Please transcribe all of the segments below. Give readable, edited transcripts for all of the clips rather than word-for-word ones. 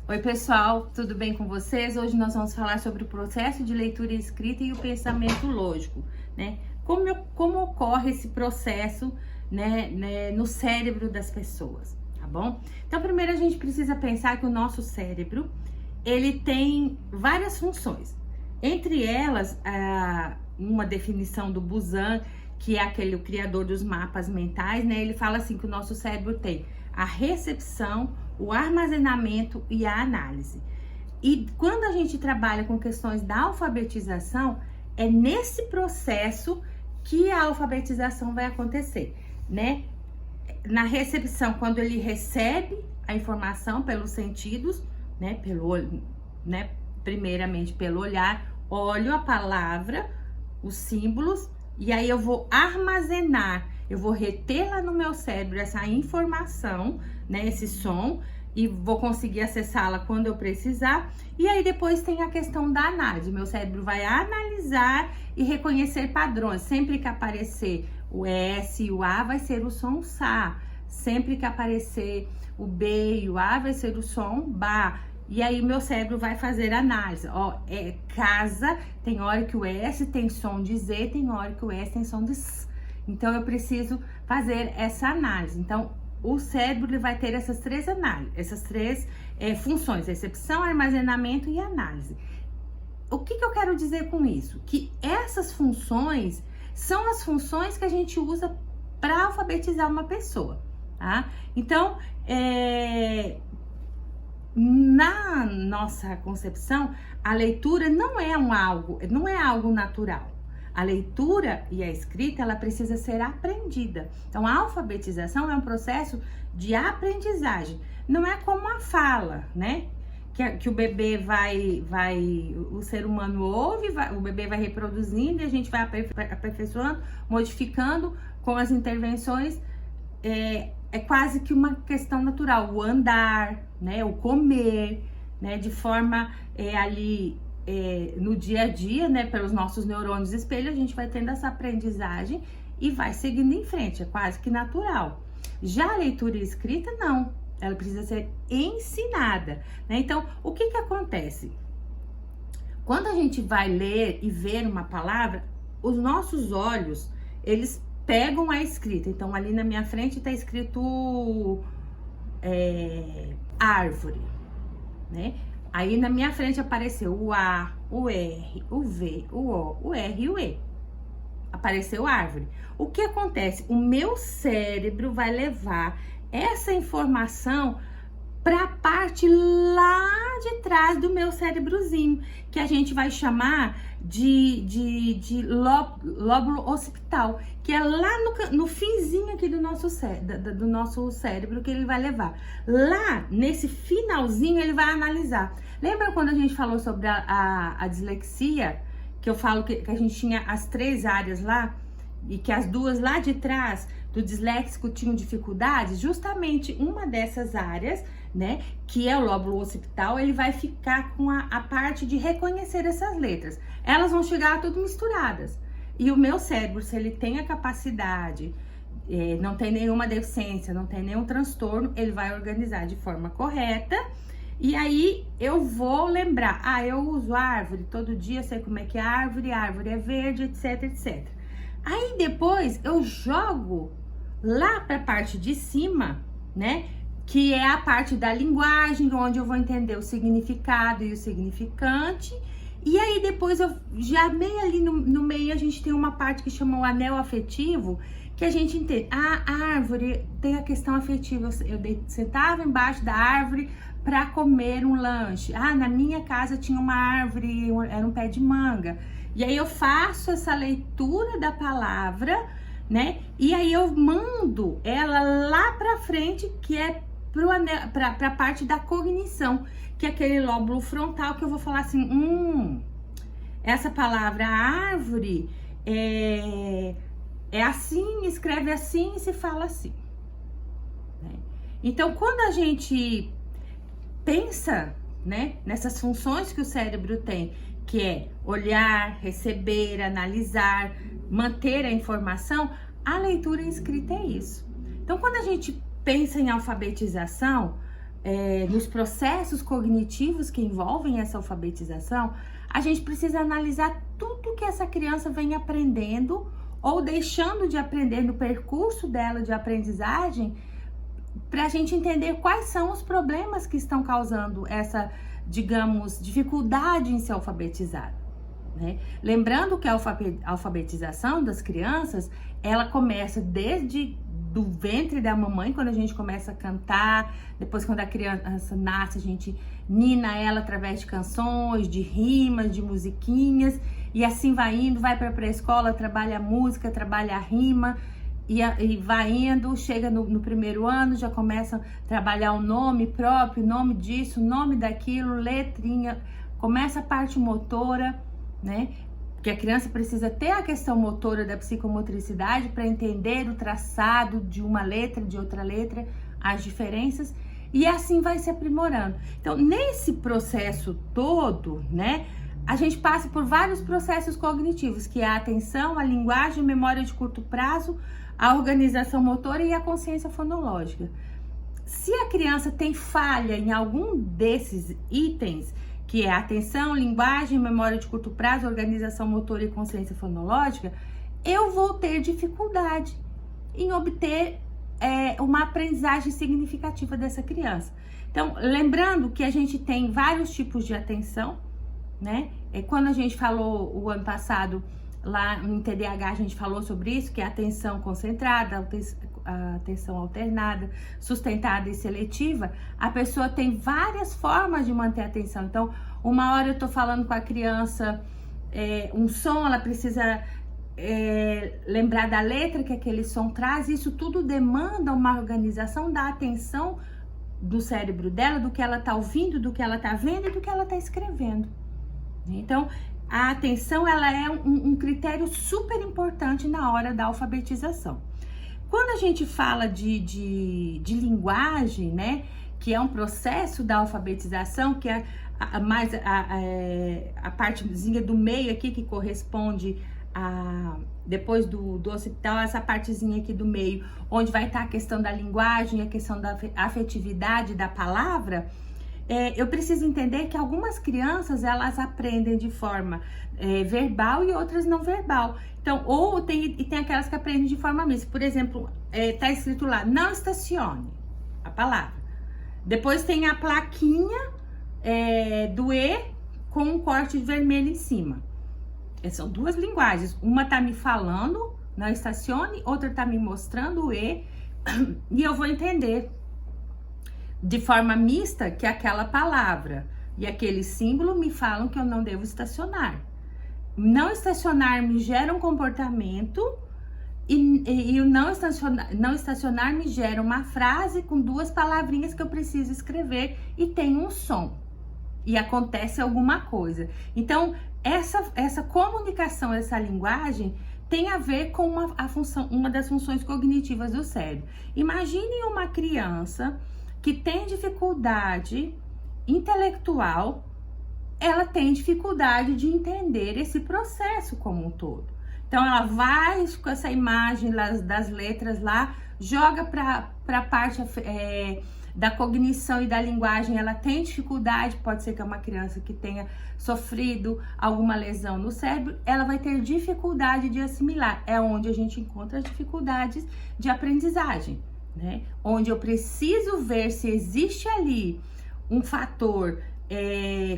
Oi pessoal, tudo bem com vocês? Hoje nós vamos falar sobre o processo de leitura e escrita e o pensamento lógico, né? Como ocorre esse processo, né, no cérebro das pessoas, tá bom? Então primeiro a gente precisa pensar que o nosso cérebro, ele tem várias funções. Entre elas, uma definição do Buzan, que é o criador dos mapas mentais, né? Ele fala assim que o nosso cérebro tem a recepção, o armazenamento e a análise. E quando a gente trabalha com questões da alfabetização, é nesse processo que a alfabetização vai acontecer, né? Na recepção, quando ele recebe a informação pelos sentidos, né? Pelo olho, né? Primeiramente pelo olhar, olho a palavra, os símbolos, e aí eu vou armazenar, eu vou reter lá no meu cérebro essa informação, né, esse som, e vou conseguir acessá-la quando eu precisar. E aí depois tem a questão da análise. Meu cérebro vai analisar e reconhecer padrões. Sempre que aparecer o S e o A, vai ser o som Sá. Sempre que aparecer o B e o A, vai ser o som Bá. E aí meu cérebro vai fazer análise. Ó, casa, tem hora que o S tem som de Z, tem hora que o S tem som de S. Então eu preciso fazer essa análise. Então o cérebro ele vai ter essas três análises, essas três funções: recepção, armazenamento e análise. O que eu quero dizer com isso? Que essas funções são as funções que a gente usa para alfabetizar uma pessoa, tá? Então, na nossa concepção, a leitura não é algo natural. A leitura e a escrita, ela precisa ser aprendida. Então, a alfabetização é um processo de aprendizagem. Não é como a fala, né? Que o bebê o ser humano ouve, o bebê vai reproduzindo e a gente vai aperfeiçoando, modificando com as intervenções. É quase que uma questão natural. O andar, né? O comer, né? De forma no dia a dia, né, pelos nossos neurônios espelho, a gente vai tendo essa aprendizagem e vai seguindo em frente, é quase que natural. Já a leitura e escrita, não, ela precisa ser ensinada, né? Então, o que acontece? Quando a gente vai ler e ver uma palavra, os nossos olhos, eles pegam a escrita. Então, ali na minha frente está escrito árvore, né? Aí na minha frente apareceu o A, o R, o V, o O, o R e o E. Apareceu árvore. O que acontece? O meu cérebro vai levar essa informação para a parte lá de trás do meu cérebrozinho, que a gente vai chamar de lóbulo occipital, que é lá no finzinho aqui do nosso cérebro que ele vai levar. Lá, nesse finalzinho, ele vai analisar. Lembra quando a gente falou sobre a dislexia? Que eu falo que a gente tinha as três áreas lá, e que as duas lá de trás do disléxico tinham dificuldades? Justamente uma dessas áreas, né, que é o lóbulo occipital, ele vai ficar com a parte de reconhecer essas letras. Elas vão chegar tudo misturadas. E o meu cérebro, se ele tem a capacidade, não tem nenhuma deficiência, não tem nenhum transtorno, ele vai organizar de forma correta. E aí eu vou lembrar, eu uso árvore todo dia, sei como é que é árvore é verde, etc, etc. Aí depois eu jogo lá para a parte de cima, né, que é a parte da linguagem, onde eu vou entender o significado e o significante. E aí depois eu já bem ali no meio a gente tem uma parte que chama o anel afetivo, que a gente entende. A árvore tem a questão afetiva. Eu sentava embaixo da árvore para comer um lanche. Na minha casa tinha uma árvore, era um pé de manga. E aí eu faço essa leitura da palavra, né? E aí eu mando ela lá para frente, que é para a parte da cognição, que é aquele lóbulo frontal, que eu vou falar assim, essa palavra árvore é assim, escreve assim e se fala assim, né? Então, quando a gente pensa, né, nessas funções que o cérebro tem, que é olhar, receber, analisar, manter a informação, a leitura e a escrita é isso. Então, quando a gente pensa em alfabetização, nos processos cognitivos que envolvem essa alfabetização, a gente precisa analisar tudo que essa criança vem aprendendo ou deixando de aprender no percurso dela de aprendizagem, para a gente entender quais são os problemas que estão causando essa, digamos, dificuldade em ser alfabetizado, né? Lembrando que a alfabetização das crianças, ela começa desde do ventre da mamãe, quando a gente começa a cantar, depois quando a criança nasce, a gente nina ela através de canções, de rimas, de musiquinhas, e assim vai indo, vai para a pré-escola, trabalha a música, trabalha a rima, e vai indo, chega no primeiro ano, já começa a trabalhar o nome próprio, o nome disso, o nome daquilo, letrinha, começa a parte motora, né? Porque a criança precisa ter a questão motora da psicomotricidade para entender o traçado de uma letra, de outra letra, as diferenças, e assim vai se aprimorando. Então, nesse processo todo, né, a gente passa por vários processos cognitivos, que é a atenção, a linguagem, a memória de curto prazo, a organização motora e a consciência fonológica. Se a criança tem falha em algum desses itens, que é atenção, linguagem, memória de curto prazo, organização motora e consciência fonológica, eu vou ter dificuldade em obter uma aprendizagem significativa dessa criança. Então, lembrando que a gente tem vários tipos de atenção, né? Quando a gente falou o ano passado, lá no TDAH, a gente falou sobre isso, que é a atenção concentrada, a atenção alternada, sustentada e seletiva. A pessoa tem várias formas de manter a atenção. Então, uma hora eu tô falando com a criança um som, ela precisa lembrar da letra que aquele som traz. Isso tudo demanda uma organização da atenção do cérebro dela, do que ela tá ouvindo, do que ela tá vendo e do que ela tá escrevendo. Então, a atenção, ela é um critério super importante na hora da alfabetização. Quando a gente fala de linguagem, né, que é um processo da alfabetização, que é a partezinha do meio aqui, que corresponde depois do occipital, essa partezinha aqui do meio, onde vai estar a questão da linguagem, a questão da afetividade da palavra, eu preciso entender que algumas crianças, elas aprendem de forma verbal e outras não verbal. Então, tem aquelas que aprendem de forma mista. Por exemplo, tá escrito lá, não estacione, a palavra. Depois tem a plaquinha do E com um corte vermelho em cima. São duas linguagens. Uma tá me falando, não estacione, outra tá me mostrando o E, e eu vou entender de forma mista que aquela palavra e aquele símbolo me falam que eu não devo estacionar. Não estacionar me gera um comportamento e o não estacionar me gera uma frase com duas palavrinhas que eu preciso escrever e tem um som. E acontece alguma coisa. Então, essa comunicação, essa linguagem tem a ver com uma das funções cognitivas do cérebro. Imagine uma criança que tem dificuldade intelectual, ela tem dificuldade de entender esse processo como um todo. Então, ela vai com essa imagem das letras lá, joga para a parte da cognição e da linguagem, ela tem dificuldade, pode ser que é uma criança que tenha sofrido alguma lesão no cérebro, ela vai ter dificuldade de assimilar. É onde a gente encontra as dificuldades de aprendizagem, né? Onde eu preciso ver se existe ali um fator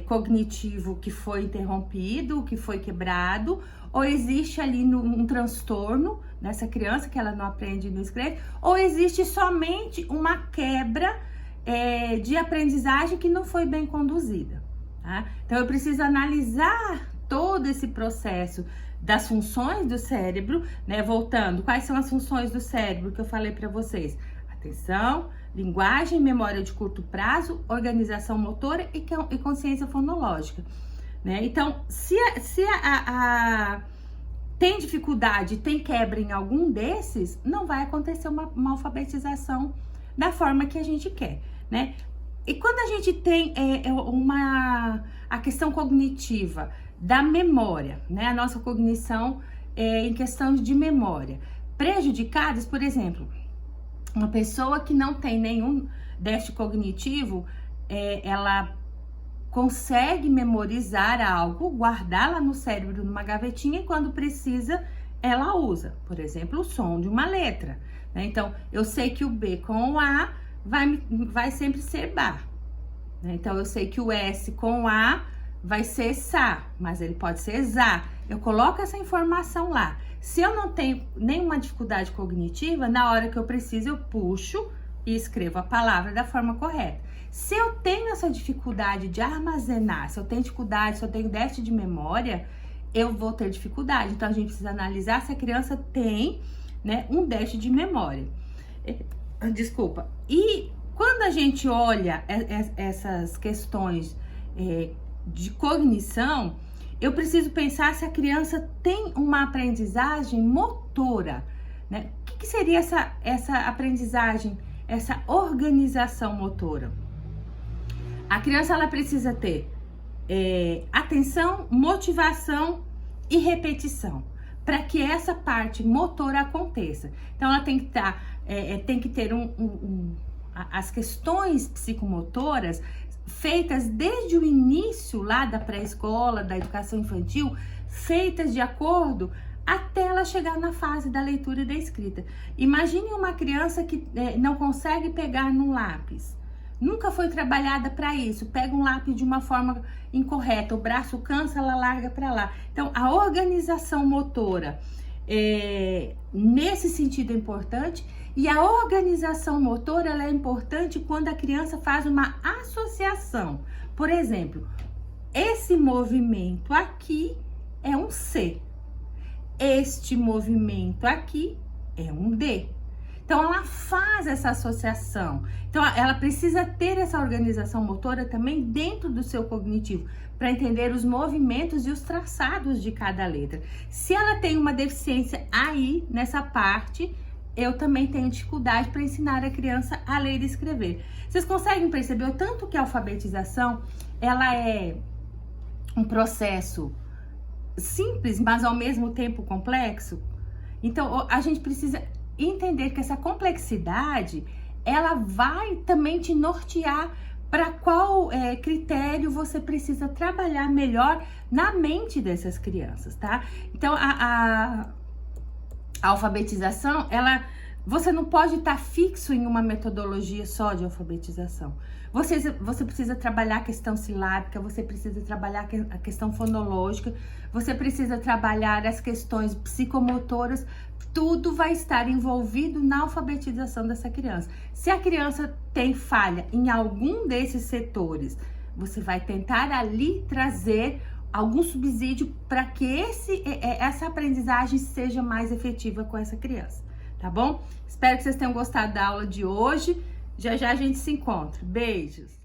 cognitivo que foi interrompido, que foi quebrado, ou existe ali um transtorno nessa criança que ela não aprende e não escreve, ou existe somente uma quebra de aprendizagem que não foi bem conduzida, tá? Então eu preciso analisar todo esse processo das funções do cérebro, né? Voltando, quais são as funções do cérebro que eu falei para vocês? Atenção, linguagem, memória de curto prazo, organização motora e consciência fonológica, né? Então, se tem dificuldade, tem quebra em algum desses, não vai acontecer uma alfabetização da forma que a gente quer, né? E quando a gente tem a questão cognitiva da memória, né? A nossa cognição em questão de memória, prejudicadas, por exemplo, uma pessoa que não tem déficit cognitivo, ela consegue memorizar algo, guardá-la no cérebro numa gavetinha e quando precisa, ela usa. Por exemplo, o som de uma letra, né? Então, eu sei que o B com o A vai sempre ser Bá, né? Então, eu sei que o S com o A vai ser Sá, mas ele pode ser Zá. Eu coloco essa informação lá. Se eu não tenho nenhuma dificuldade cognitiva, na hora que eu preciso, eu puxo e escrevo a palavra da forma correta. Se eu tenho essa dificuldade de armazenar, se eu tenho dificuldade, se eu tenho déficit de memória, eu vou ter dificuldade. Então, a gente precisa analisar se a criança tem, né, um déficit de memória. Desculpa. E quando a gente olha essas questões de cognição, eu preciso pensar se a criança tem uma aprendizagem motora, né? O que seria essa aprendizagem, essa organização motora? A criança, ela precisa ter atenção, motivação e repetição para que essa parte motora aconteça. Então, ela tem que ter as questões psicomotoras feitas desde o início lá da pré-escola, da educação infantil, feitas de acordo até ela chegar na fase da leitura e da escrita. Imagine uma criança que não consegue pegar num lápis. Nunca foi trabalhada para isso. Pega um lápis de uma forma incorreta, o braço cansa, ela larga para lá. Então, a organização motora, nesse sentido, é importante. E a organização motora, ela é importante quando a criança faz uma associação. Por exemplo, esse movimento aqui é um C. Este movimento aqui é um D. Então, ela faz essa associação. Então, ela precisa ter essa organização motora também dentro do seu cognitivo, para entender os movimentos e os traçados de cada letra. Se ela tem uma deficiência aí, nessa parte, eu também tenho dificuldade para ensinar a criança a ler e escrever. Vocês conseguem perceber o tanto que a alfabetização, ela é um processo simples, mas ao mesmo tempo complexo? Então, a gente precisa entender que essa complexidade, ela vai também te nortear para qual critério você precisa trabalhar melhor na mente dessas crianças, tá? Então, a alfabetização, você não pode estar fixo em uma metodologia só de alfabetização. Você precisa trabalhar a questão silábica, você precisa trabalhar a questão fonológica, você precisa trabalhar as questões psicomotoras. Tudo vai estar envolvido na alfabetização dessa criança. Se a criança tem falha em algum desses setores, você vai tentar ali trazer algum subsídio para que essa aprendizagem seja mais efetiva com essa criança, tá bom? Espero que vocês tenham gostado da aula de hoje. Já já a gente se encontra. Beijos!